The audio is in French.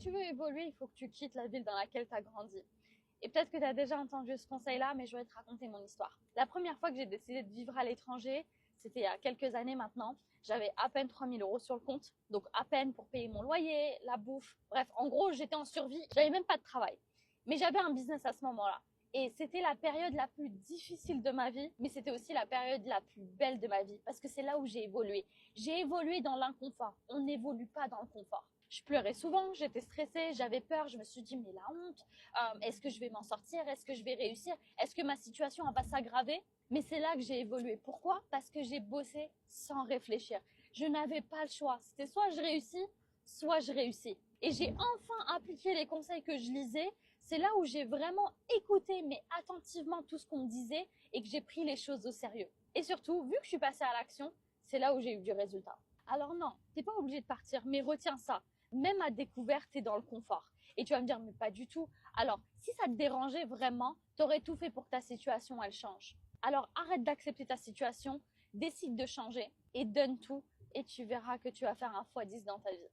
tu veux évoluer, il faut que tu quittes la ville dans laquelle tu as grandi. Et peut-être que tu as déjà entendu ce conseil-là, mais je vais te raconter mon histoire. La première fois que j'ai décidé de vivre à l'étranger, c'était il y a quelques années maintenant. J'avais à peine 3 000 € sur le compte, donc à peine pour payer mon loyer, la bouffe. Bref, en gros, j'étais en survie. J'avais même pas de travail. Mais j'avais un business à ce moment-là. Et c'était la période la plus difficile de ma vie, mais c'était aussi la période la plus belle de ma vie, parce que c'est là où j'ai évolué. J'ai évolué dans l'inconfort. On n'évolue pas dans le confort. Je pleurais souvent, j'étais stressée, j'avais peur, je me suis dit mais la honte, est-ce que je vais m'en sortir, est-ce que je vais réussir, est-ce que ma situation va s'aggraver? Mais c'est là que j'ai évolué. Pourquoi? Parce que j'ai bossé sans réfléchir. Je n'avais pas le choix. C'était soit je réussis, soit je réussis. Et j'ai enfin appliqué les conseils que je lisais. C'est là où j'ai vraiment écouté, mais attentivement, tout ce qu'on me disait et que j'ai pris les choses au sérieux. Et surtout, vu que je suis passée à l'action, c'est là où j'ai eu du résultat. Alors non, t'es pas obligé de partir, mais retiens ça. Même à découvert, t'es dans le confort. Et tu vas me dire, mais pas du tout. Alors, si ça te dérangeait vraiment, t'aurais tout fait pour que ta situation, elle change. Alors, arrête d'accepter ta situation, décide de changer et donne tout et tu verras que tu vas faire un x10 dans ta vie.